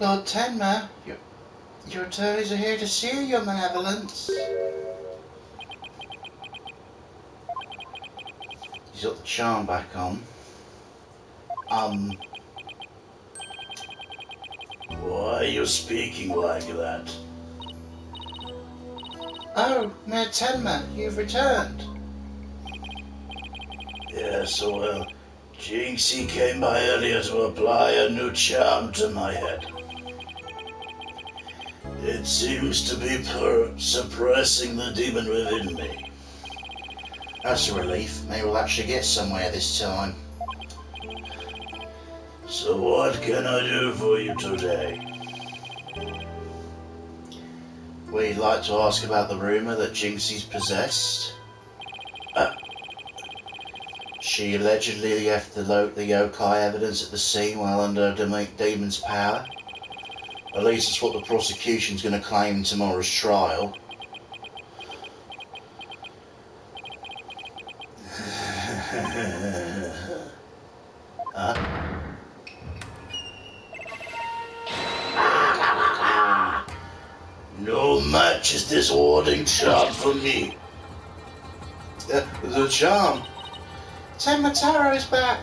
Lord Tenma, your attorneys are here to sue your malevolence. He's got the charm back on. Why are you speaking like that? Oh, Mayor Tenma, you've returned. Yes, well, Jinxie came by earlier to apply a new charm to my head. It seems to be suppressing the demon within me. That's a relief. Maybe we'll actually get somewhere this time. So what can I do for you today? We'd like to ask about the rumour that Jinxie's possessed. She allegedly left the yokai evidence at the scene while under a demon's power. At least it's what the prosecution's going to claim in tomorrow's trial. No match is this warding charm for me. The charm. Tenma Taro is back.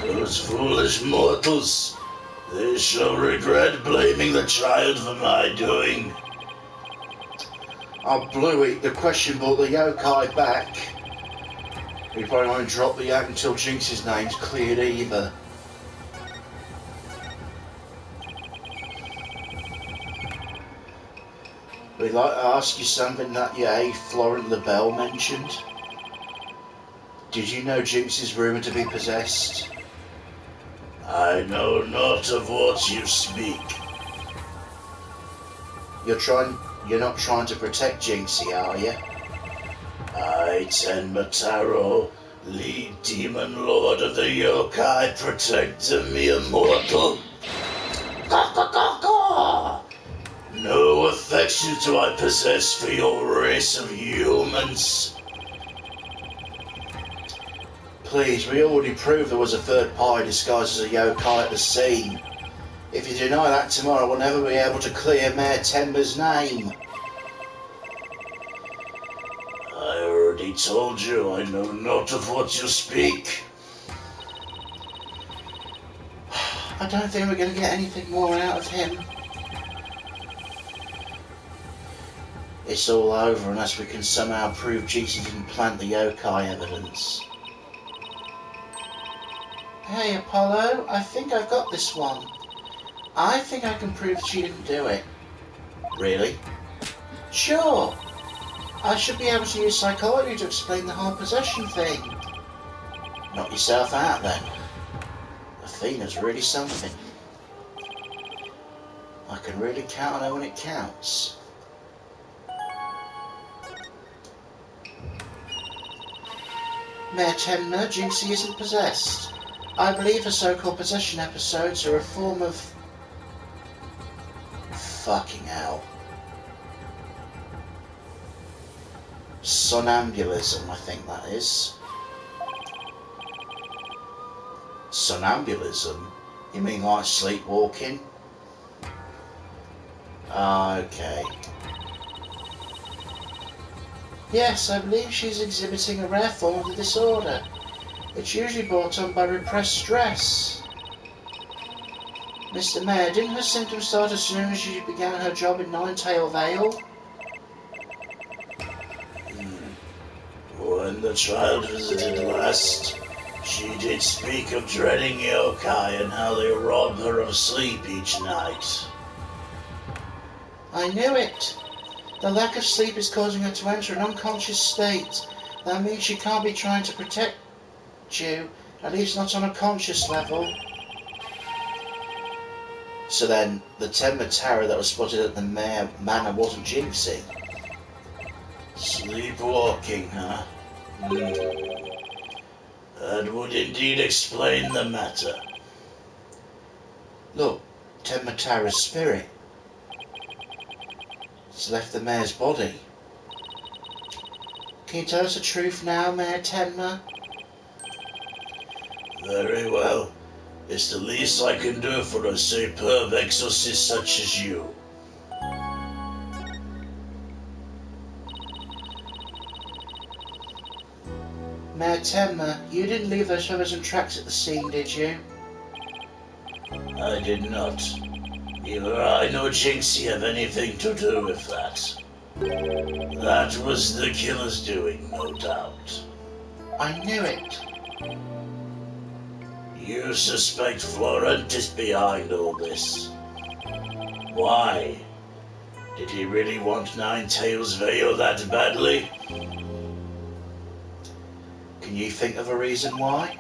Those foolish mortals. They shall regret blaming the child for my doing. Oh, Bluey, the question brought the yokai back. We probably won't drop the yak until Jinx's name's cleared either. We'd like to ask you something that Florent LaBelle mentioned. Did you know Jinx's rumoured to be possessed? I know not of what you speak. You're not trying to protect Jinxie, are you? I, Tenma Taro, lead demon lord of the yokai, protect the mere mortal. No affection do I possess for your race of humans. Please, we already proved there was a third party disguised as a yokai at the scene. If you deny that tomorrow, we'll never be able to clear Mayor Tenma's name. I already told you I know not of what you speak. I don't think we're going to get anything more out of him. It's all over unless we can somehow prove Jinxie didn't plant the yokai evidence. Hey Apollo, I think I've got this one. I think I can prove she didn't do it. Really? Sure. I should be able to use psychology to explain the whole possession thing. Knock yourself out then. Athena's really something. I can really count on her when it counts. Mayor Tenma, Jinxie isn't possessed. I believe her so-called possession episodes are a form of... fucking hell. Somnambulism, I think that is. Somnambulism? You mean like sleepwalking? Okay. Yes, I believe she's exhibiting a rare form of the disorder. It's usually brought on by repressed stress. Mr. Mayor, didn't her symptoms start as soon as she began her job in Ninetail Vale? When the child visited last, she did speak of dreading yokai and how they rob her of sleep each night. I knew it. The lack of sleep is causing her to enter an unconscious state. That means she can't be trying to protect you, at least not on a conscious level. So then, the Tenma Taro that was spotted at the manor wasn't Jinxie? Sleepwalking, huh? That would indeed explain the matter. Look, Tenma Taro's spirit. It's left the mayor's body. Can you tell us the truth now, Mayor Tenma? Very well. It's the least I can do for a superb exorcist such as you. Mayor Tenma, you didn't leave those feathers and tracks at the scene, did you? I did not. Neither I nor Jinxie have anything to do with that. That was the killer's doing, no doubt. I knew it. You suspect Florent is behind all this. Why? Did he really want Nine-Tails Veil that badly? Can you think of a reason why?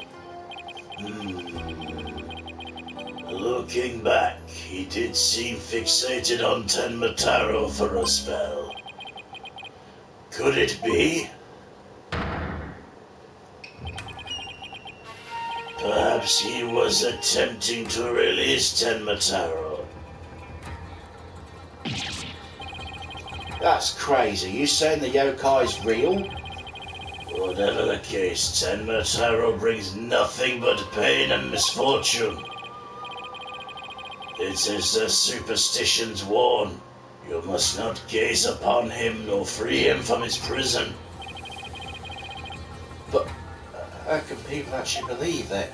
Looking back, he did seem fixated on Tenma Taro for a spell. Could it be? Perhaps he was attempting to release Tenma Taro. That's crazy. You saying the yokai's real? Whatever the case, Tenma Taro brings nothing but pain and misfortune. It is the superstitions warn. You must not gaze upon him nor free him from his prison. But how can people actually believe it?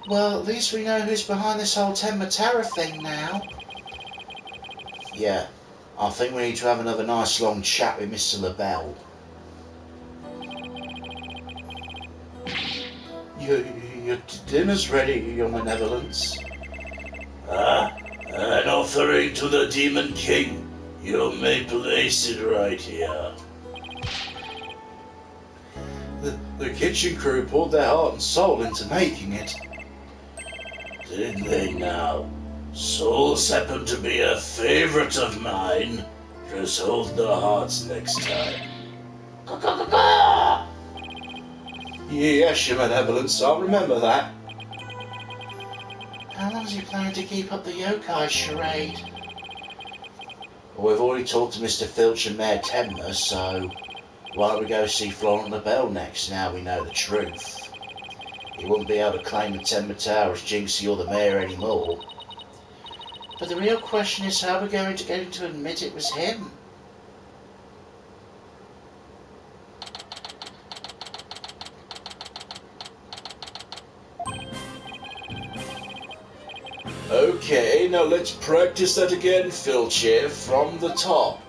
Well, at least we know who's behind this whole Tenma Taro thing now. Yeah, I think we need to have another nice long chat with Mr. LaBelle. Your dinner's ready, Your Malevolence. An offering to the Demon King. You may place it right here. The kitchen crew poured their heart and soul into making it. Did they now? Souls happen to be a favorite of mine. Just hold the hearts next time. Yes, Your Malevolence, I'll remember that. How long is he planning to keep up the yokai charade? Well, we've already talked to Mr. Filch and Mayor Tenma, so why don't we go see Florent LaBelle next, now we know the truth? He wouldn't be able to claim the Tenma Tower as Jinxie or the Mayor anymore. But the real question is how we're going to get him to admit it was him. Okay, now let's practice that again, Filcher, from the top.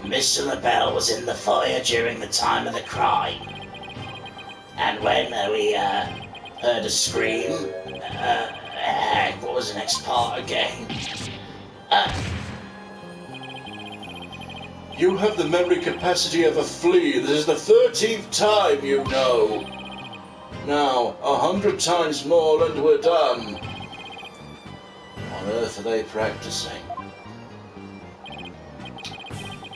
Mr. LaBelle was in the fire during the time of the crime. And when we heard a scream, what was the next part again? You have the memory capacity of a flea. This is the 13th time, you know. Now, 100 times more and we're done. On earth are they practicing?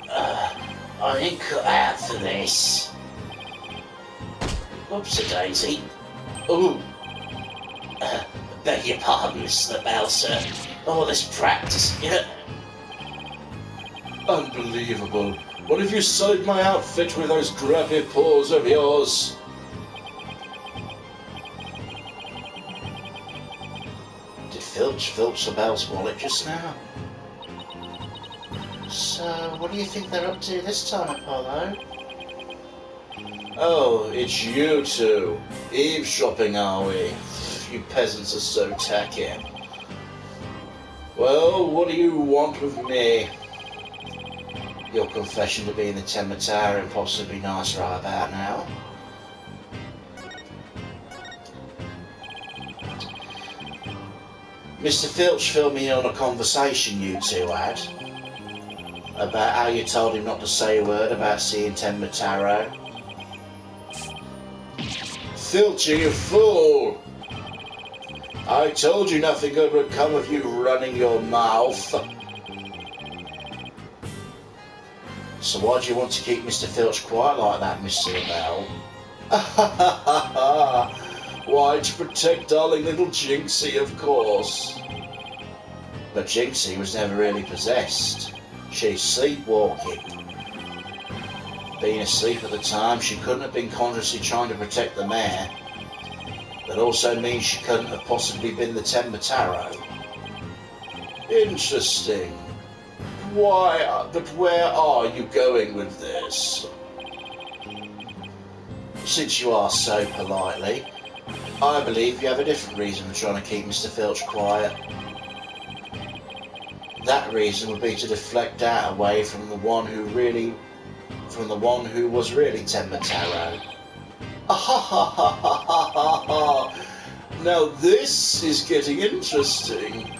I didn't cut out for this. Oops-a-daisy. Oh, Beg your pardon, Mr. LaBelle, sir. All this practice, unbelievable. What have you sullied my outfit with those grubby paws of yours? Did Filch filch LaBelle's wallet just now? So, what do you think they're up to this time, Apollo? Oh, it's you two. Eavesdropping, are we? You peasants are so tacky. Well, what do you want with me? Your confession to being the Tenma Tower and possibly nice right about now. Mr. Filch filled me in on a conversation you two had about how you told him not to say a word about seeing Tenma Taro. Filch, you fool! I told you nothing good would come of you running your mouth. So why do you want to keep Mr. Filch quiet like that, Mr. LaBelle? Why, to protect darling little Jinxie, of course. But Jinxie was never really possessed. She's sleepwalking. Being asleep at the time, she couldn't have been consciously trying to protect the mare. That also means she couldn't have possibly been the Tenma Taro. Interesting. But where are you going with this? Since you ask so politely, I believe you have a different reason for trying to keep Mr. Filch quiet. That reason would be to deflect doubt away from the one who was really Tenma Taro. Now this is getting interesting.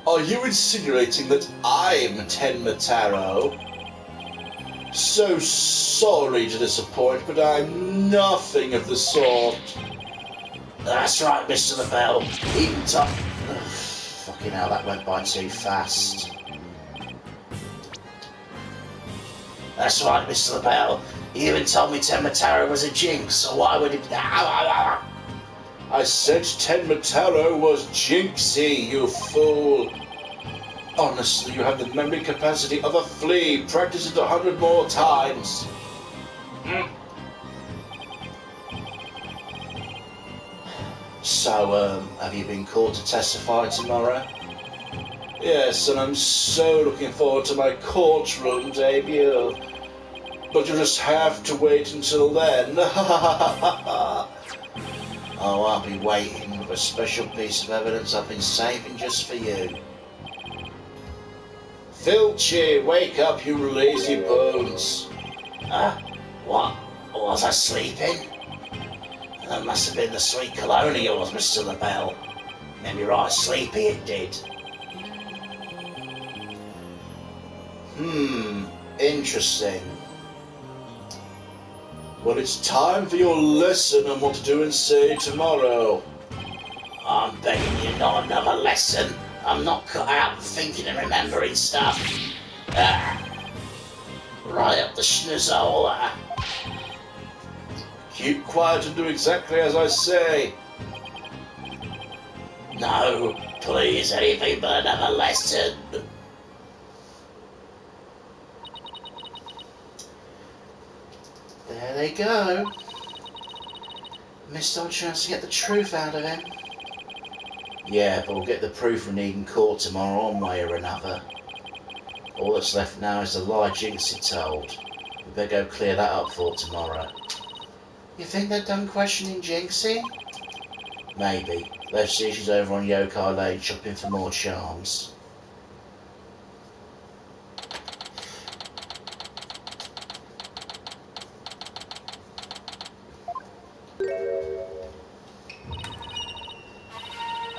Are you insinuating that I'm Tenma Taro? So sorry to disappoint, but I'm nothing of the sort. That's right, Mr. LaBelle. Even top. Fucking hell, that went by too fast. That's right, Mr. LaBelle. You even told me Tenma Taro was a jinx, so why would it... I said Tenma Taro was jinxy, you fool. Honestly, you have the memory capacity of a flea. Practice it 100 more times. So, have you been called to testify tomorrow? Yes, and I'm so looking forward to my courtroom debut. But you'll just have to wait until then. Oh, I'll be waiting with a special piece of evidence I've been saving just for you. Filchy, wake up, you lazy bones. What? Was I sleeping? That must have been the sweet cologne of yours, Mr. LaBelle. Made me right sleepy, it did. Interesting. Well, it's time for your lesson on what to do and say tomorrow. I'm begging you, not another lesson. I'm not cut out for thinking and remembering stuff. Right up the schnizzle. Keep quiet and do exactly as I say. No, please, anything but another lesson. There they go. Missed our chance to get the truth out of him. Yeah, but we'll get the proof we need in court tomorrow one way or another. All that's left now is the lie Jinxie told. We better go clear that up for tomorrow. You think they're done questioning Jinxie? Maybe. Let's see if she's over on Yokai Lane shopping for more charms.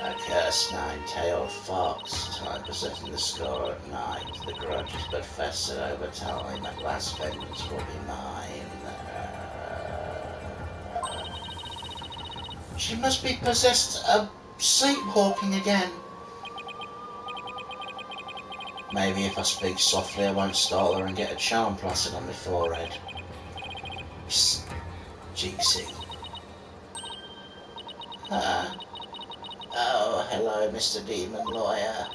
A cursed nine-tailed fox, time possessing the score at night. The grudge is but festered over time. At last vengeance will be mine. She must be possessed of sleepwalking again. Maybe if I speak softly I won't startle her and get a charm plastered on my forehead. Psst, Jinxie. Oh, hello, Mr. Demon Lawyer.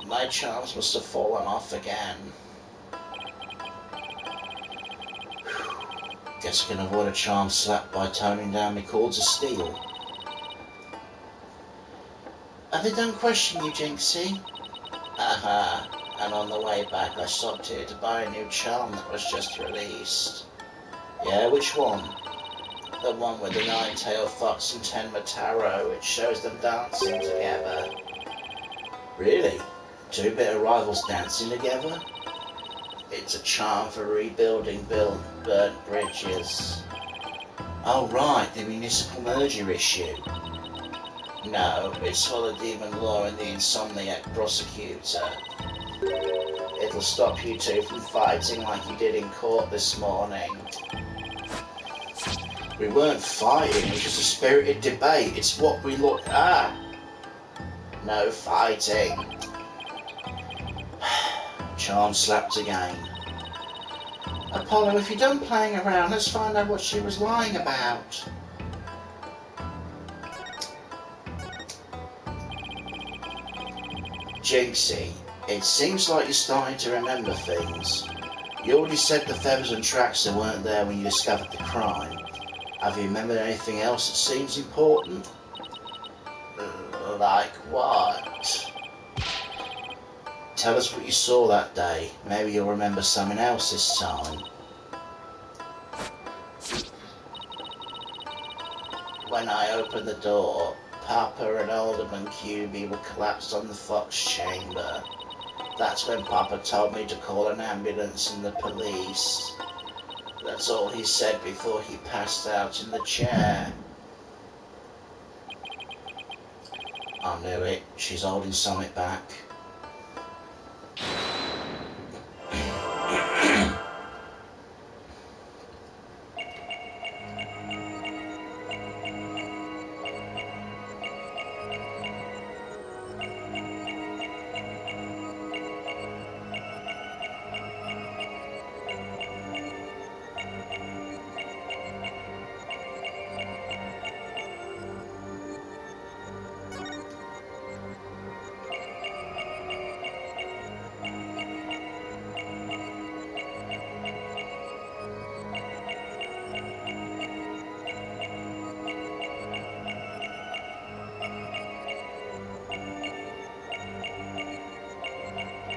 My charms must have fallen off again. Guess I can avoid a charm slap by toning down my cords of steel. Have they done questioning you, Jinxie? And on the way back I stopped here to buy a new charm that was just released. Yeah, which one? The one with the nine-tailed fox and Tenma Taro, which shows them dancing together. Really? Two bitter rivals dancing together? It's a charm for rebuilding burnt bridges. Oh right, the municipal merger issue. No, it's for the demon law and the insomniac prosecutor. It'll stop you two from fighting like you did in court this morning. We weren't fighting, it was just a spirited debate. It's what we look at. No fighting. Charm slapped again. Apollo, if you're done playing around, let's find out what she was lying about. Jinxie, it seems like you're starting to remember things. You already said the feathers and tracks that weren't there when you discovered the crime. Have you remembered anything else that seems important? Like what? Tell us what you saw that day. Maybe you'll remember something else this time. When I opened the door, Papa and Alderman QB were collapsed on the Fox chamber. That's when Papa told me to call an ambulance and the police. That's all he said before he passed out in the chair. I knew it. She's holding something back.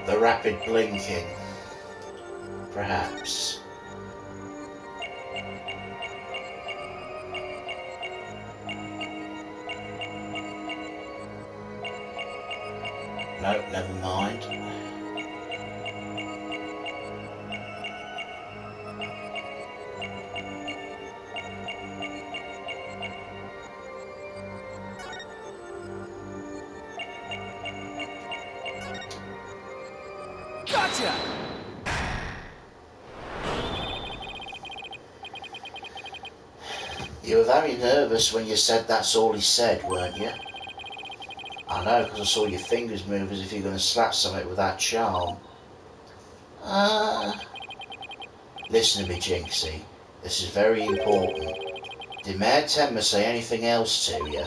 The rapid blinking, perhaps. No, never mind. Gotcha! You were very nervous when you said that's all he said, weren't you? I know, because I saw your fingers move as if you're going to slap something with that charm. Listen to me, Jinxie. This is very important. Did Mayor Tenma say anything else to you?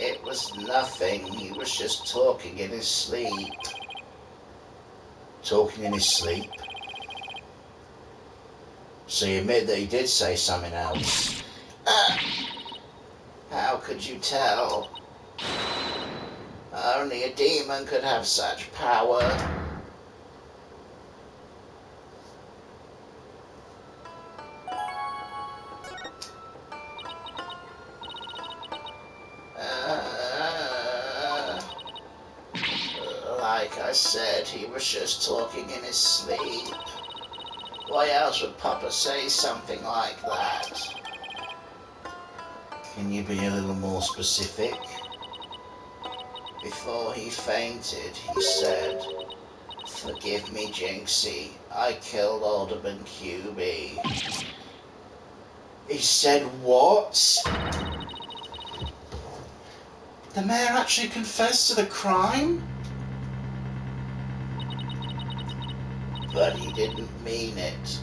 It was nothing. He was just talking in his sleep. Talking in his sleep? So you admit that he did say something else? How could you tell? Only a demon could have such power. Like I said, he was just talking in his sleep. Why else would Papa say something like that? Can you be a little more specific? Before he fainted, he said, "Forgive me, Jinxie. I killed Alderman QB." He said what? The mayor actually confessed to the crime? But he didn't mean it.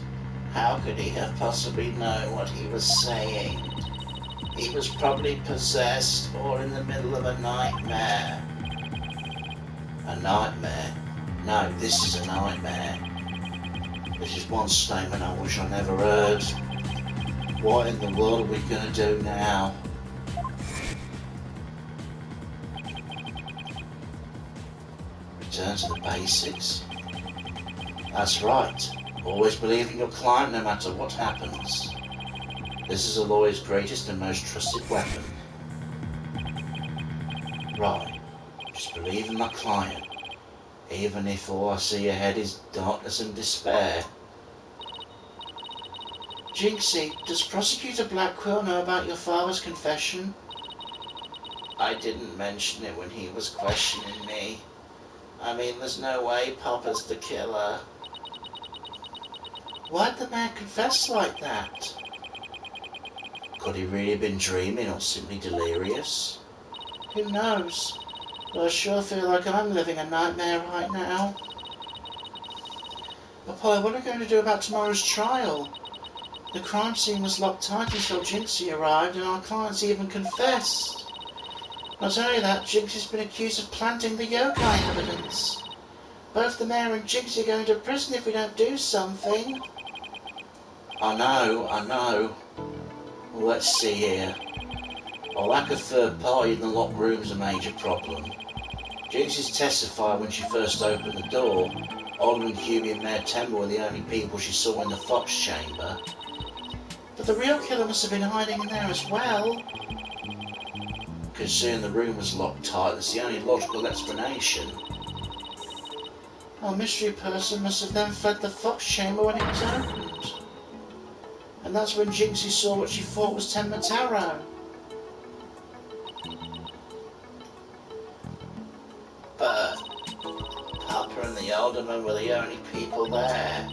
How could he have possibly known what he was saying? He was probably possessed or in the middle of a nightmare. A nightmare? No, this is a nightmare. This is one statement I wish I never heard. What in the world are we going to do now? Return to the basics? That's right. Always believe in your client no matter what happens. This is a lawyer's greatest and most trusted weapon. Right. Just believe in my client. Even if all I see ahead is darkness and despair. Jinxie, does Prosecutor Blackquill know about your father's confession? I didn't mention it when he was questioning me. I mean, there's no way Papa's the killer. Why'd the man confess like that? Could he really have been dreaming or simply delirious? Who knows? But I sure feel like I'm living a nightmare right now. Apollo, what are we going to do about tomorrow's trial? The crime scene was locked tight until Jinxie arrived and our clients even confessed. Not only that, Jinxie's been accused of planting the yokai evidence. Both the mayor and Jinxie are going to prison if we don't do something. I know. Well, let's see here. A lack of third party in the locked room's a major problem. Jinxie's testified when she first opened the door. Alderman QB and Mayor Tenma were the only people she saw in the Fox chamber. But the real killer must have been hiding in there as well. Considering the room was locked tight, that's the only logical explanation. Our mystery person must have then fled the Fox chamber when it was opened. And that's when Jinxie saw what she thought was Tenma Taro. But Papa and the alderman were the only people there.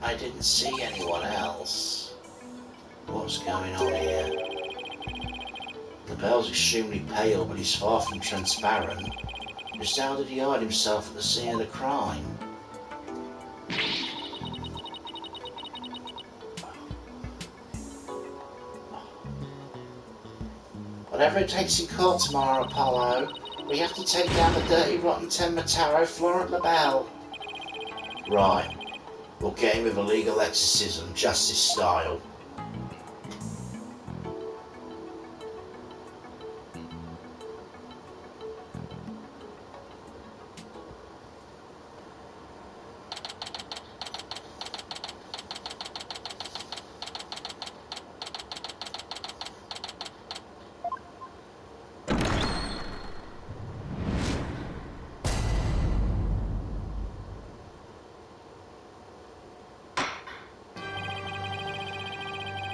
I didn't see anyone else. What's going on here? The bell's extremely pale, but he's far from transparent. Just how did he hide himself at the scene of the crime? Whatever it takes in court tomorrow, Apollo, we have to take down the dirty, rotten Tenma Taro Florent LaBelle. Right. We'll get him with illegal exorcism, justice style.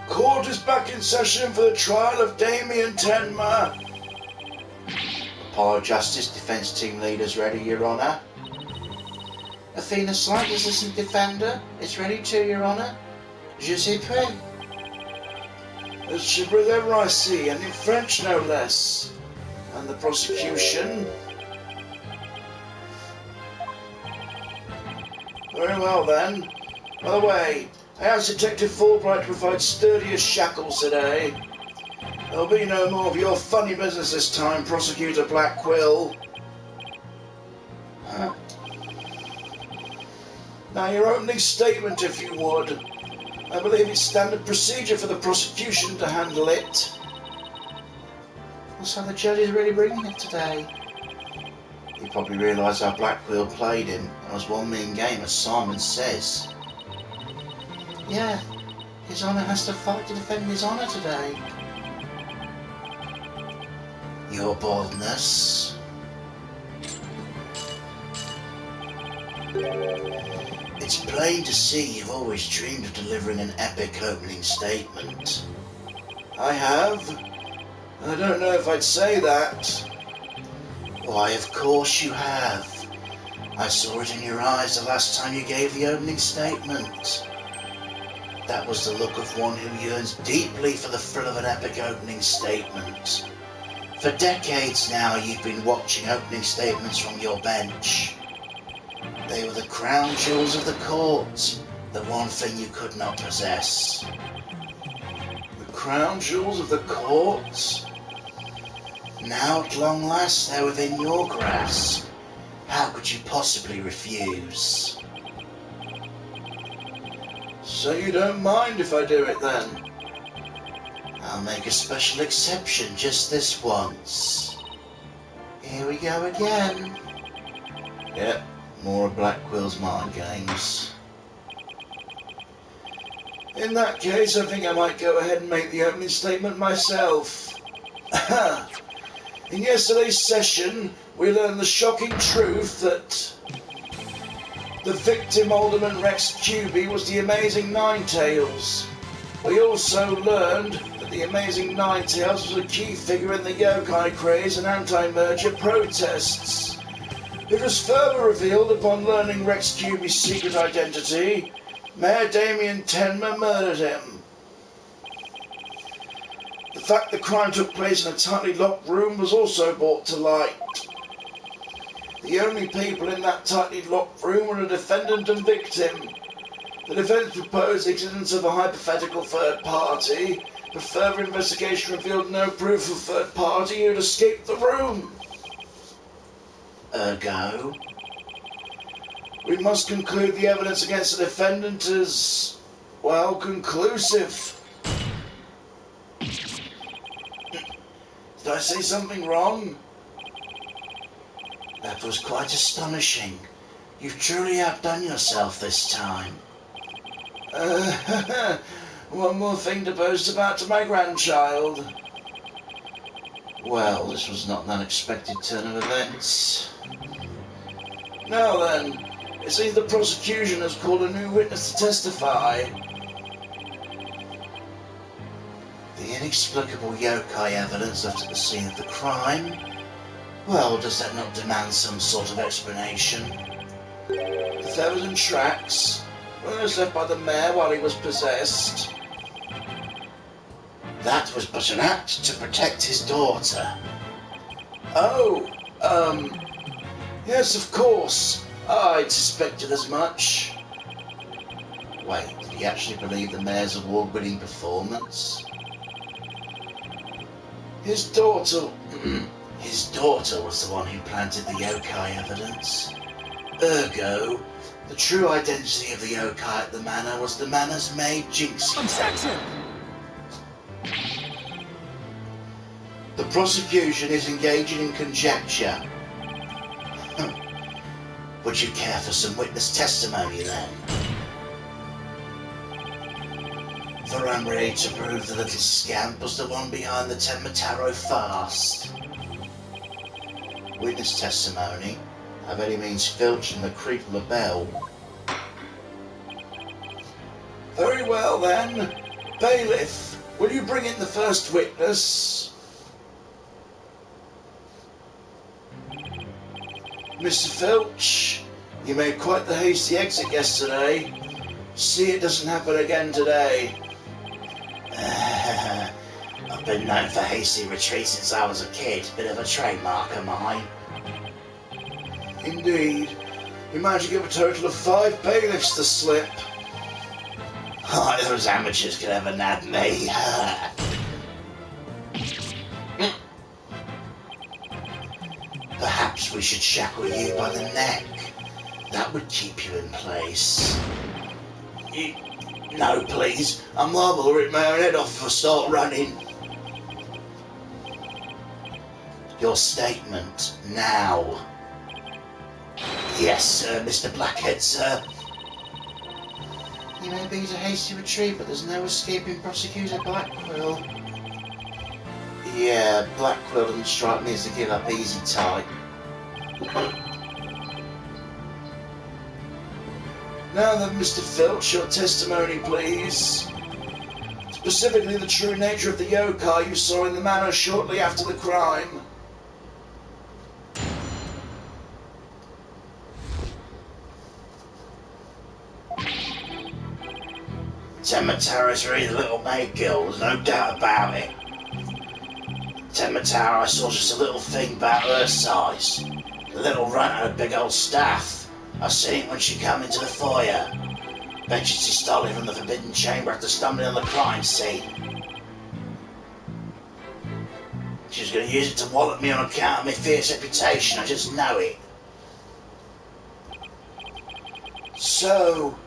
Court is back in session for the trial of Damien Tenma. Apollo Justice Defence Team Leaders ready, Your Honour. Athena Slight, Assistant Defender, is ready too, Your Honour. Je suis prêt. As Chibril I see, and in French no less. And the prosecution? Very well then. By the way, I asked Detective Fulbright to provide sturdier shackles today. There'll be no more of your funny business this time, Prosecutor Black Quill. Now your opening statement, if you would. I believe it's standard procedure for the prosecution to handle it. So the judge is really bringing it today. He probably realised how Black Quill played him. That was one mean game, as Simon says. Yeah, His Honour has to fight to defend his honour today. Your boldness. It's plain to see you've always dreamed of delivering an epic opening statement. I have. I don't know if I'd say that. Why, of course you have. I saw it in your eyes the last time you gave the opening statement. That was the look of one who yearns deeply for the thrill of an epic opening statement. For decades now you've been watching opening statements from your bench. They were the crown jewels of the court, the one thing you could not possess. The crown jewels of the court? Now at long last they're within your grasp. How could you possibly refuse? So you don't mind if I do it then? I'll make a special exception just this once. Here we go again. Yep, more of Black Quill's mind games. In that case, I think I might go ahead and make the opening statement myself. In yesterday's session, we learned the shocking truth that the victim, Alderman Rex QB, was the Amazing Ninetails. We also learned that the Amazing Ninetails was a key figure in the yokai craze and anti-merger protests. It was further revealed upon learning Rex QB's secret identity, Mayor Damien Tenma murdered him. The fact the crime took place in a tightly locked room was also brought to light. The only people in that tightly locked room were the defendant and victim. The defense proposed the existence of a hypothetical third party, but further investigation revealed no proof of third party who had escaped the room. Ergo? we must conclude the evidence against the defendant is, well, conclusive. Did I say something wrong? That was quite astonishing. You've truly outdone yourself this time. One more thing to boast about to my grandchild. Well, this was not an unexpected turn of events. Now then, it seems the prosecution has called a new witness to testify. The inexplicable yokai evidence left at the scene of the crime? Well, does that not demand some sort of explanation? The feathers and tracks were those left by the mayor while he was possessed. That was but an act to protect his daughter. Oh, yes, of course. I'd suspected as much. Wait, did he actually believe the mayor's award-winning performance? His daughter... His daughter was the one who planted the yokai evidence. Ergo, the true identity of the yokai at the manor was the manor's maid Jinxie. Objection! The prosecution is engaging in conjecture. Would you care for some witness testimony then? For I'm ready to prove the little scamp was the one behind the Tenma Taro fast. Witness testimony? I bet he means Filch and the creep of the bell. Very well then. Bailiff, will you bring in the first witness? Mr. Filch, you made quite the hasty exit yesterday. See it doesn't happen again today. I've been known for hasty retreats since I was a kid. Bit of a trademark of mine. Indeed. You managed to give a total of 5 bailiffs the slip. Those amateurs could ever nab me. Perhaps we should shackle you by the neck. That would keep you in place. No, please. I'm liable to rip my own head off if I start running. Your statement, now. Yes, sir, Mr. Blackhead, sir. You may beat a hasty retreat, but there's no escaping Prosecutor Blackquill. Yeah, Blackquill doesn't strike me as the give up easy type. Now then, Mr. Filch, your testimony, please. Specifically the true nature of the yokai you saw in the manor shortly after the crime. Tenma Taro's really the little maid girl, there's no doubt about it. Tenma Taro, I saw just a little thing about her size. The little runt had a big old staff. I seen it when she come into the foyer. Bet she stole it from the forbidden chamber after stumbling on the crime scene. She was going to use it to wallop me on account of my fierce reputation, I just know it. So,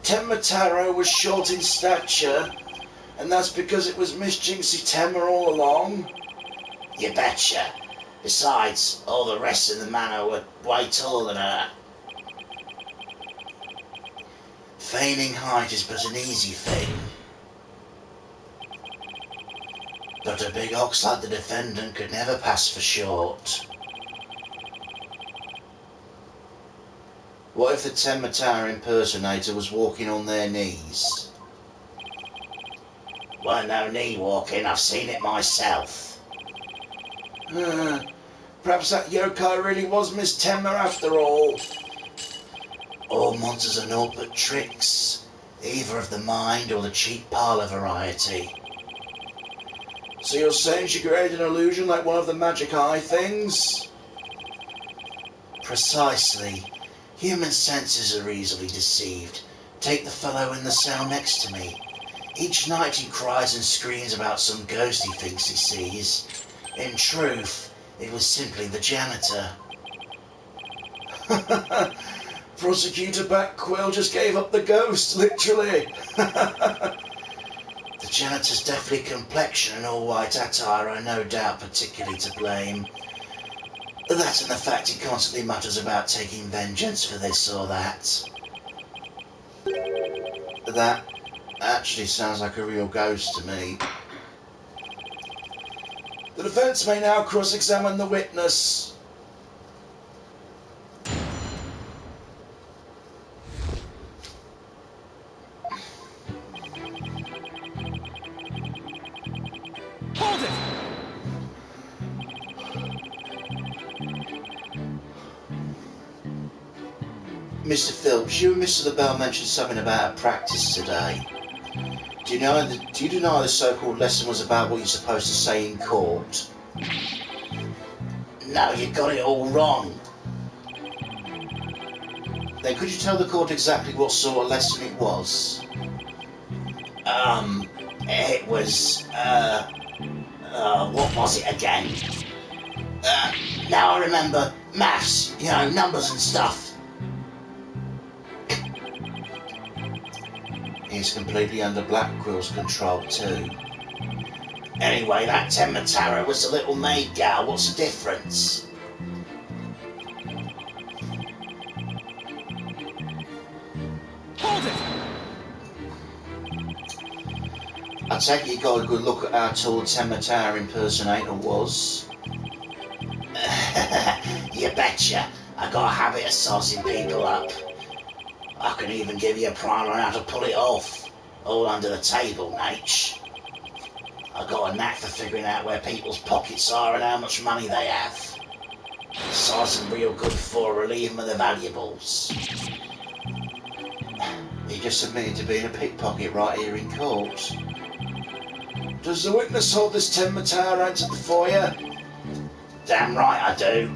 Tenma Taro was short in stature, and that's because it was Miss Jinxie Tenma all along? You betcha. Besides, all the rest of the manor were way taller than her. Feigning height is but an easy thing. But a big ox like the defendant could never pass for short. What if the Tenma Taro impersonator was walking on their knees? Weren't no knee walking, I've seen it myself. Perhaps that yokai really was Miss Tenma after all. All monsters are naught but tricks, either of the mind or the cheap parlour variety. So you're saying she created an illusion like one of the magic eye things? Precisely. Human senses are easily deceived. Take the fellow in the cell next to me. Each night he cries and screams about some ghost he thinks he sees. In truth, it was simply the janitor. Prosecutor Quill just gave up the ghost, literally. The janitor's deathly complexion and all-white attire are no doubt particularly to blame. That and the fact he constantly mutters about taking vengeance for this or that. That actually sounds like a real ghost to me. The defence may now cross-examine the witness. Hold it! Mr. Phillips, you and Mr. LaBelle mentioned something about a practice today. Do you deny the so-called lesson was about what you're supposed to say in court? No, you got it all wrong. Then could you tell the court exactly what sort of lesson it was? It was, what was it again? Now I remember, maths, numbers and stuff. He's completely under Black Quill's control too. Anyway, that Tenma Taro was a little maid gal. What's the difference? Hold it! I take it you got a good look at how tall Tenma Taro impersonator was. You betcha. I got a habit of sizing people up. I can even give you a primer on how to pull it off. All under the table, Nate. I got a knack for figuring out where people's pockets are and how much money they have. Size them real good before I relieve them of the valuables. He just admitted to being a pickpocket right here in court. Does the witness hold this Tenma Taro entered the foyer? Damn right I do.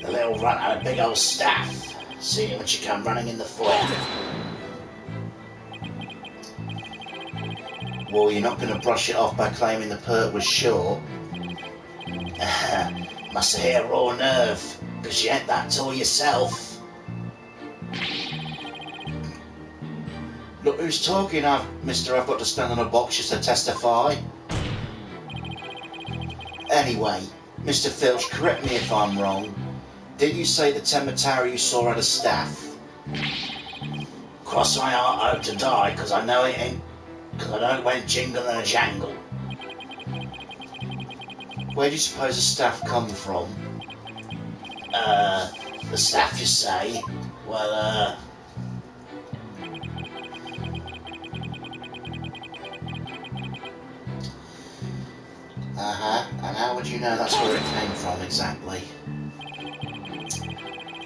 The little runt had a big old staff. Seen it when she come running in the foyer. Well, you're not going to brush it off by claiming the pert was short. Must have hit a raw nerve, because you ain't that tall yourself. Look who's talking, Mister. I've got to stand on a box just to testify. Anyway, Mr. Filch, correct me if I'm wrong. Did you say the Tenma Taro you saw had a staff? Cross my heart, I hope to die, because I know it ain't. Because I know it went jingle and a jangle. Where do you suppose the staff come from? The staff, you say? Well, And how would you know that's where it came from exactly?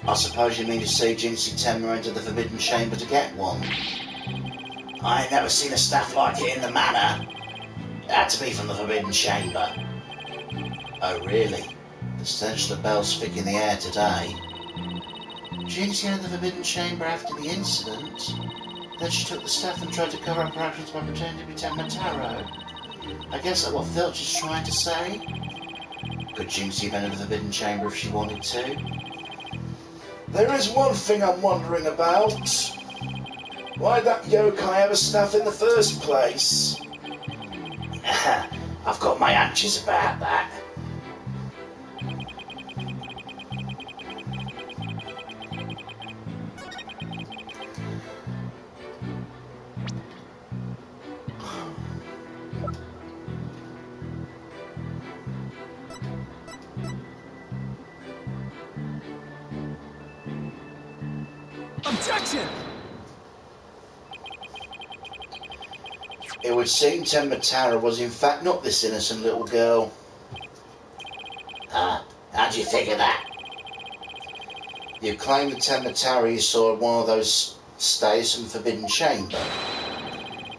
I suppose you mean to say Jinxie Tenma entered the Forbidden Chamber to get one? I ain't never seen a staff like it in the manor. It had to be from the Forbidden Chamber. Oh really? The stench of the bells thick in the air today. Jinxie entered the Forbidden Chamber after the incident. Then she took the staff and tried to cover up her actions by pretending to be Tenma Taro. I guess that's what Filch is trying to say. Could Jinxie have entered the Forbidden Chamber if she wanted to? There is one thing I'm wondering about. Why that yokai have a staff in the first place? I've got my hunches about that. Objection! It would seem Tenma Taro was in fact not this innocent little girl. How'd you figure that? You claim the Tenma Taro you saw in one of those stays from Forbidden Chamber.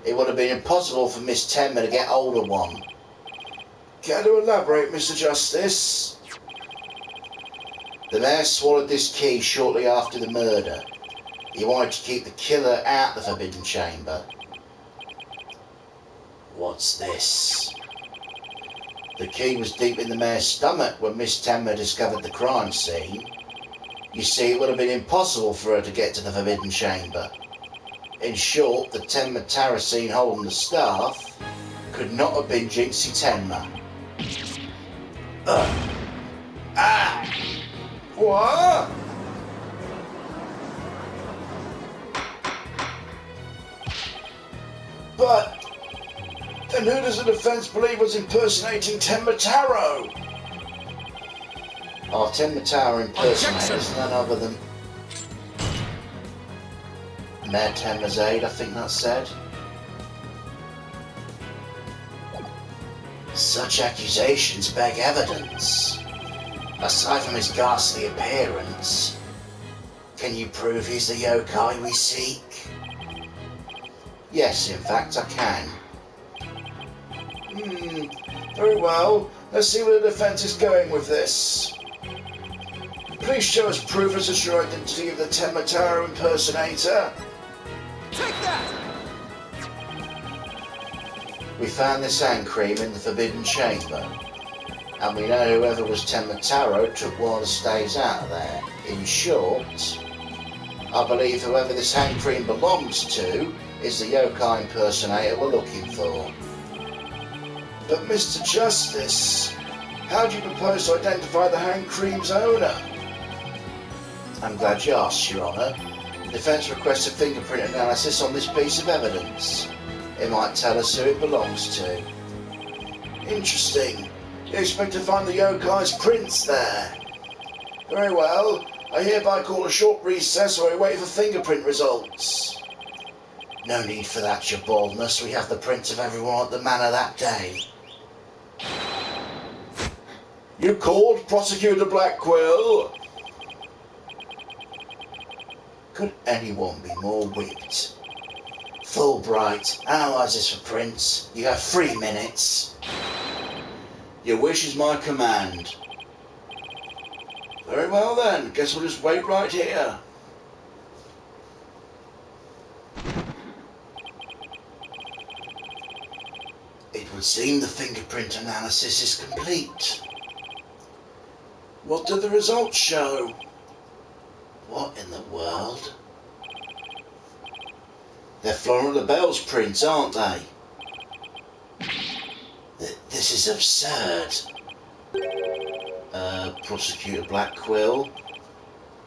It would have been impossible for Miss Tenma to get hold of one. Care to elaborate, Mr. Justice? The mayor swallowed this key shortly after the murder. He wanted to keep the killer out the Forbidden Chamber. What's this? The key was deep in the mare's stomach when Miss Tenma discovered the crime scene. You see, it would have been impossible for her to get to the Forbidden Chamber. In short, the Tenma Taro seen holding the staff could not have been Jinxie Tenma. Ah! What? But then who does the defense believe was impersonating Tenma Taro? Our Tenma Taro impersonator is none other than Mayor Tenma's aide, I think that said. Such accusations beg evidence. Aside from his ghastly appearance, can you prove he's the yokai we seek? Yes, in fact, I can. Very well. Let's see where the defense is going with this. Please show us proof as to your identity of the Tenma Taro impersonator. Take that! We found this hand cream in the Forbidden Chamber, and we know whoever was Tenma Taro took one of the stays out of there. In short, I believe whoever this hand cream belongs to is the yokai impersonator we're looking for. But Mr. Justice, how do you propose to identify the hand cream's owner? I'm glad you asked, Your Honour. The defence requests a fingerprint analysis on this piece of evidence. It might tell us who it belongs to. Interesting. You expect to find the yokai's prints there? Very well. I hereby call a short recess while we wait for fingerprint results. No need for that, Your Baldness. We have the prints of everyone at the manor that day. You called Prosecutor Blackquill? Could anyone be more whipped? Fulbright, analyse this for prints. You have 3 minutes. Your wish is my command. Very well then. Guess we'll just wait right here. It would seem the fingerprint analysis is complete. What do the results show? What in the world? They're Florent LaBelle's prints, aren't they? This is absurd. Prosecutor Blackquill.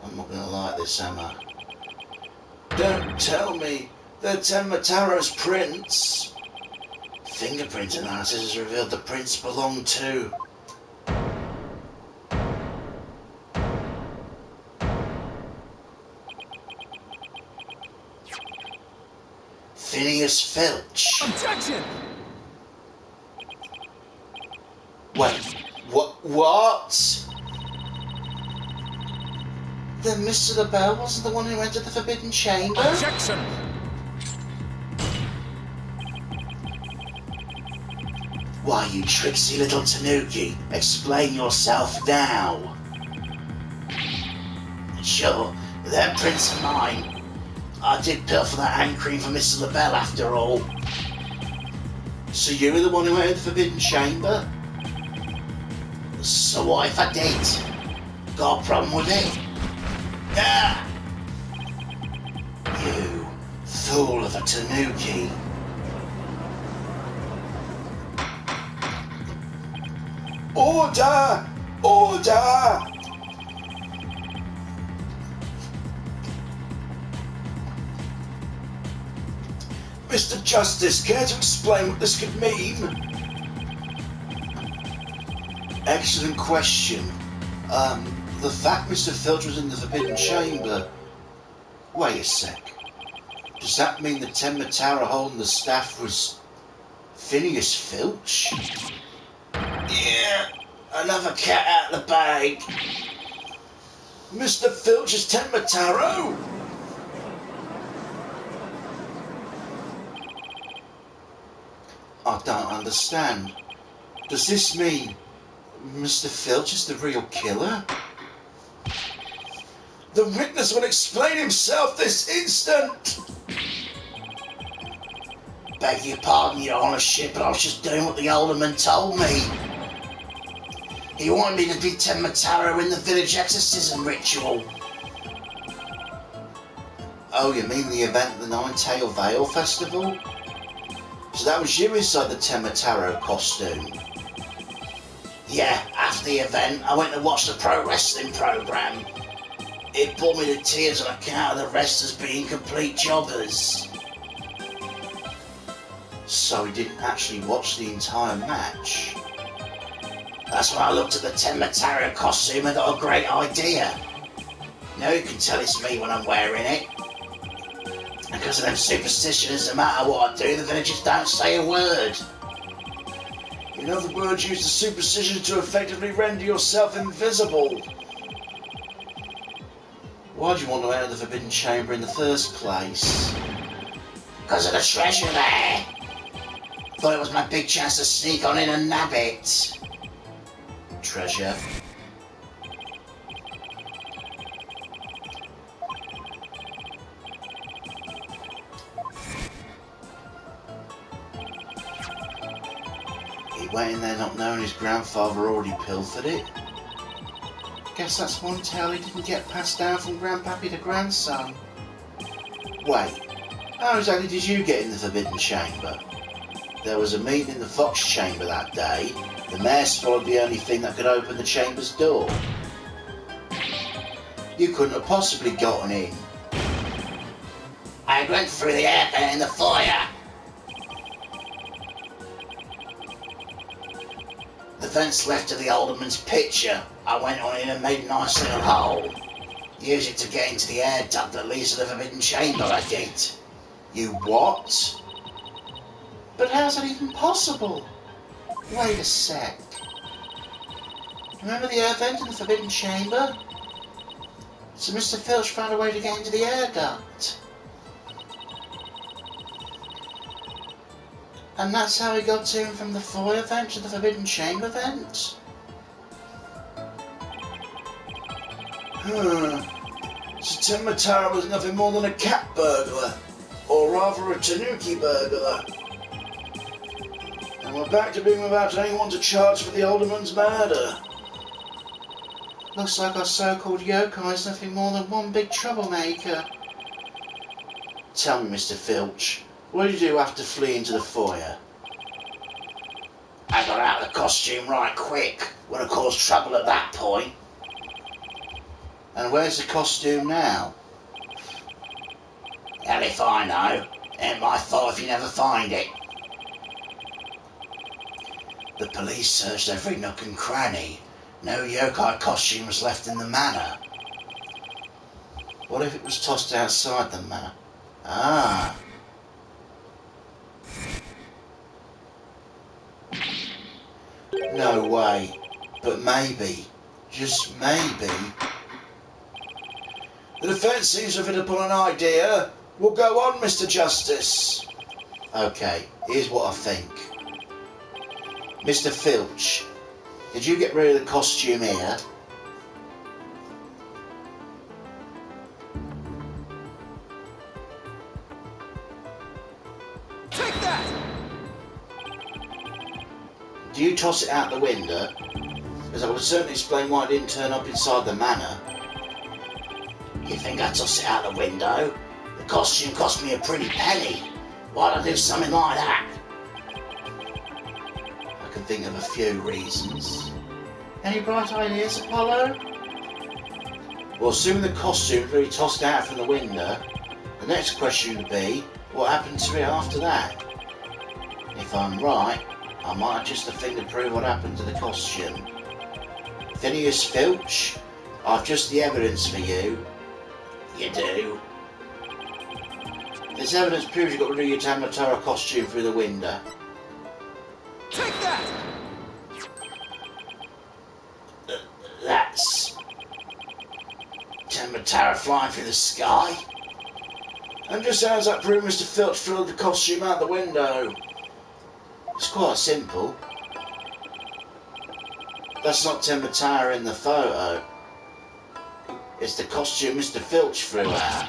I'm not going to like this, am I? Don't tell me. They're Tenma Taro's prints. Fingerprint analysis has revealed the prints belong to Phineas Filch. Objection! Wait, what? Then Mr. LaBelle wasn't the one who entered the Forbidden Chamber? Objection! Why, you tricksy little Tanuki, explain yourself now. Sure, they're prints of mine. I did pilfer that hand cream for Mr. LaBelle after all. So you were the one who entered the Forbidden Chamber? So what if I did? Got a problem with it? Ah! You fool of a Tanuki. Order! Order! Mr. Justice, care to explain what this could mean? Excellent question. The fact Mr. Filch was in the Forbidden Chamber... Wait a sec. Does that mean the Tenma Taro holding the staff was Phineas Filch? Yeah, another cat out of the bag. Mr. Filch is Tenma Taro? I don't understand. Does this mean Mr. Filch is the real killer? The witness will explain himself this instant. Beg your pardon, Your Honourship, but I was just doing what the alderman told me. He wanted me to be Tenma Taro in the village exorcism ritual. Oh, you mean the event at the Nine-Tail Vale Festival? So that was you inside the Tenma Taro costume? Yeah, after the event, I went to watch the pro wrestling program. It brought me to tears on account of the wrestlers being complete jobbers. So he didn't actually watch the entire match? That's when I looked at the Tenma Taro costume and got a great idea. Now you can tell it's me when I'm wearing it. And because of them superstitions, no matter what I do, the villagers don't say a word. In other words, use the superstition to effectively render yourself invisible. Why do you want to enter the Forbidden Chamber in the first place? Because of the treasure there. Thought it was my big chance to sneak on in and nab it. Treasure? He went in there not knowing his grandfather already pilfered it. Guess that's one tale he didn't get passed down from grandpappy to grandson. Wait, how exactly did you get in the Forbidden Chamber? There was a meeting in the Fox Chamber that day. The mayor's followed the only thing that could open the chamber's door. You couldn't have possibly gotten in. I went through the air vent in the foyer. The vent's left of the alderman's picture. I went on in and made a nice little hole. Use it to get into the air duct that leads to the Forbidden Chamber, I did. You what? But how's that even possible? Wait a sec. Remember the air vent in the Forbidden Chamber? So Mr. Filch found a way to get into the air duct. And that's how he got to him from the foyer vent to the Forbidden Chamber vent? So Tenma Taro was nothing more than a cat burglar, or rather a tanuki burglar. And we're back to being without anyone to charge for the alderman's murder. Looks like our so-called yokai is nothing more than one big troublemaker. Tell me, Mr. Filch, what did you do after fleeing to the foyer? I got out of the costume right quick. Would have caused trouble at that point. And where's the costume now? Hell if I know. Ain't my fault if you never find it. The police searched every nook and cranny. No yokai costume was left in the manor. What if it was tossed outside the manor? Ah. No way. But maybe, just maybe... The defence seems to have hit upon an idea. We'll go on, Mr. Justice. Okay, here's what I think. Mr. Filch, did you get rid of the costume here? Take that! Do you toss it out the window? Because I would certainly explain why I didn't turn up inside the manor. You think I tossed it out the window? The costume cost me a pretty penny. Why'd I do something like that? I can think of a few reasons. Any bright ideas, Apollo? Well, assuming the costume's really tossed out from the window, the next question would be, what happened to it after that? If I'm right, I might have just a thing to prove what happened to the costume. Phineas Filch, I've just the evidence for you. You do? This evidence proves you got rid of your Tenma Taro costume through the window. Take that! That's... Tenma Taro flying through the sky? And just how does that prove Mr. Filch threw the costume out the window? It's quite simple. That's not Tenma Taro in the photo. It's the costume Mr. Filch threw out.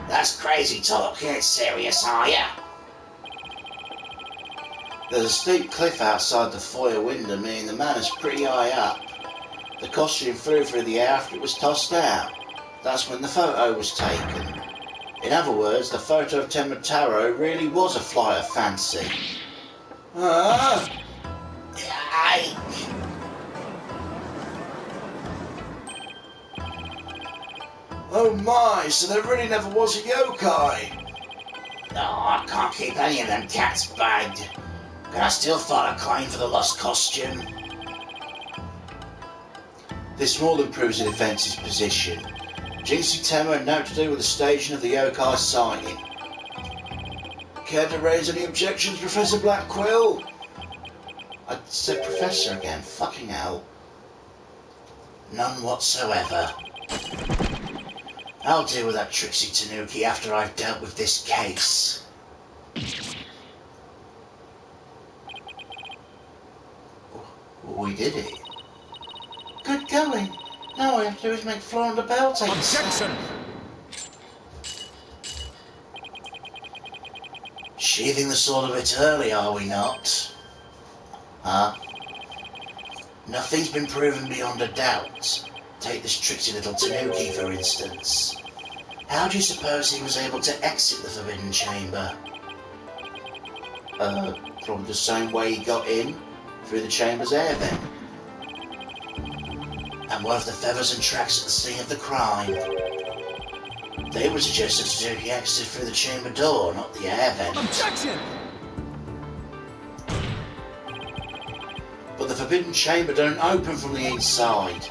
That's crazy talk. You ain't serious, are ya? There's a steep cliff outside the foyer window, meaning the man is pretty high up. The costume flew through the air after it was tossed out. That's when the photo was taken. In other words, the photo of Tenma Taro really was a flight of fancy. Ah! Yike! Oh my, so there really never was a yokai. No, I can't keep any of them cats bagged. Can I still file a claim for the lost costume? This more than proves the defence's position. Jinxie Tenma had nothing to do with the staging of the yokai sighting. Care to raise any objections, Professor Blackquill? I said professor again, fucking hell. None whatsoever. I'll deal with that Trixie Tanuki after I've dealt with this case. We did it. Good going. Now all we have to do is make Flora and the Bell take the Objection! Sheathing the sword a bit early, are we not? Huh? Nothing's been proven beyond a doubt. Take this tricksy little Tanuki, for instance. How do you suppose he was able to exit the Forbidden Chamber? Probably the same way he got in, through the chamber's air vent. And what of the feathers and tracks at the scene of the crime? They would suggest that Tanuki exited through the chamber door, not the air vent. Objection! But the Forbidden Chamber don't open from the inside.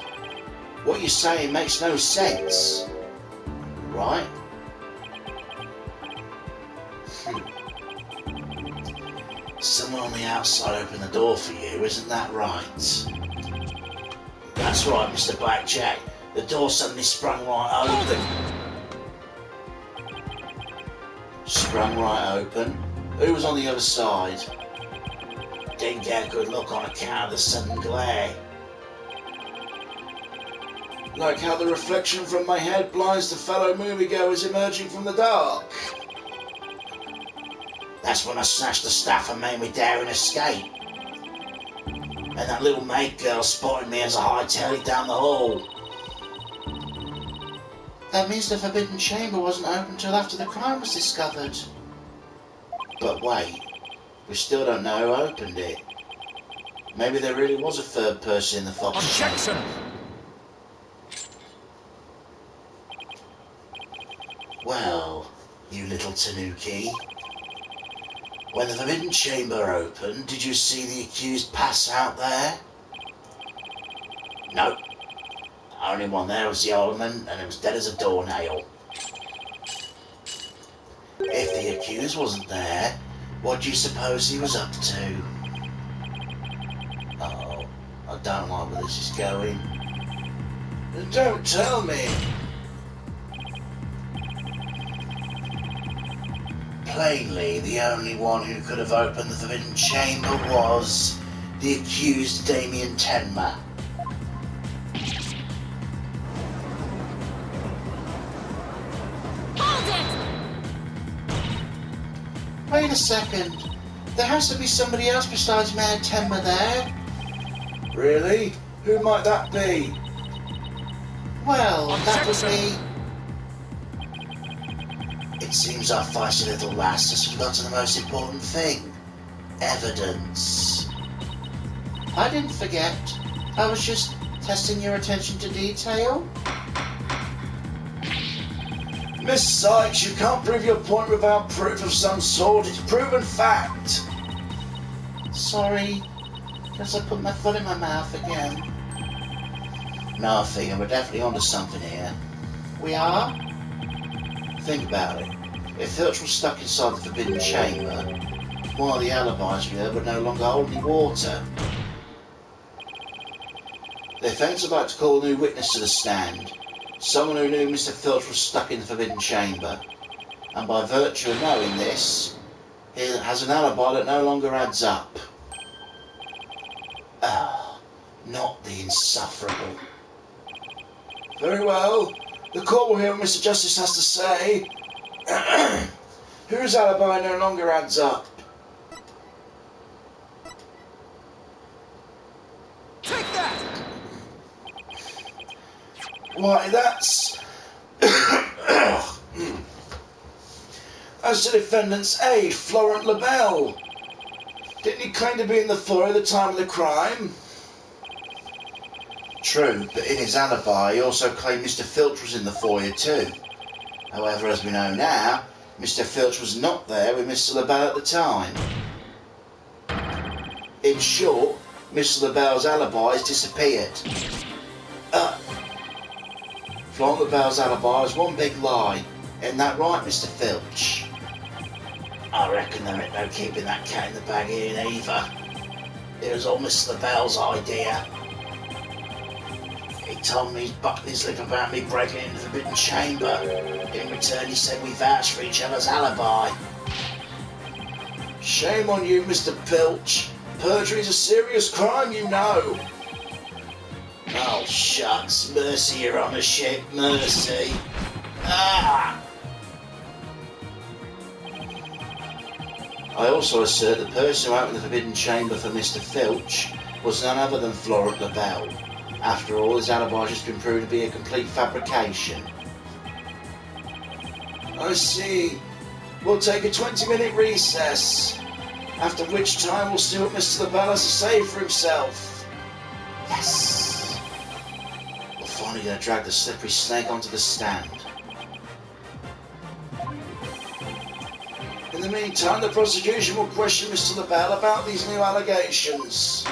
What you're saying makes no sense. Right? Someone on the outside opened the door for you, isn't that right? That's right, Mr. Blackjack. The door suddenly sprung right open. Sprung right open. Who was on the other side? Didn't get a good look on account of the sudden glare. Like how the reflection from my head blinds the fellow moviegoers emerging from the dark. That's when I snatched the staff and made me dare and escape. And that little maid girl spotted me as I hightailed it down the hall. That means the Forbidden Chamber wasn't open till after the crime was discovered. But wait, we still don't know who opened it. Maybe there really was a third person in the Fox Objection! Chamber. Well, you little Tanuki. When the Forbidden Chamber opened, did you see the accused pass out there? No. Only one there was the alderman, and it was dead as a doornail. If the accused wasn't there, what do you suppose he was up to? Oh, I don't like where this is going. Don't tell me. Plainly, the only one who could have opened the Forbidden Chamber was the accused Damien Tenma. Wait a second. There has to be somebody else besides Mayor Tenma there. Really? Who might that be? Well, that would be... It seems our feisty little lass has forgotten the most important thing. Evidence. I didn't forget. I was just testing your attention to detail. Miss Sykes, you can't prove your point without proof of some sort. It's proven fact. Sorry. Guess I put my foot in my mouth again. No, I think we're definitely onto something here. We are? Think about it. If Filch was stuck inside the Forbidden Chamber, one of the alibis we had would no longer hold any water. The defence would like to call a new witness to the stand. Someone who knew Mr. Filch was stuck in the Forbidden Chamber. And by virtue of knowing this, he has an alibi that no longer adds up. Not the insufferable. Very well. The court will hear what Mr. Justice has to say. Whose alibi no longer adds up? Why, that's... As to defendant's A, Florent Labelle. Didn't he claim to be in the foyer at the time of the crime? True, but in his alibi he also claimed Mr. Filch was in the foyer too. However, as we know now, Mr. Filch was not there with Mr. LaBelle at the time. In short, Mr. LaBelle's alibi has disappeared. Florent LaBelle's alibi is one big lie. Isn't that right, Mr. Filch? I reckon there ain't no keeping that cat in the bag in either. It was all Mr. LaBelle's idea. He told me he's bucked his lip about me breaking into the Forbidden Chamber. In return, he said we vouched for each other's alibi. Shame on you, Mr. Filch. Perjury is a serious crime, you know. Oh, shucks. Mercy, Your Honourship. Mercy. Ah! I also assert the person who opened the Forbidden Chamber for Mr. Filch was none other than Florent LaBelle. After all, his alibi has just been proved to be a complete fabrication. I see. We'll take a 20-minute recess, after which time we'll see what Mr. LaBelle has to say for himself. Yes! We're finally going to drag the slippery snake onto the stand. In the meantime, the prosecution will question Mr. LaBelle about these new allegations.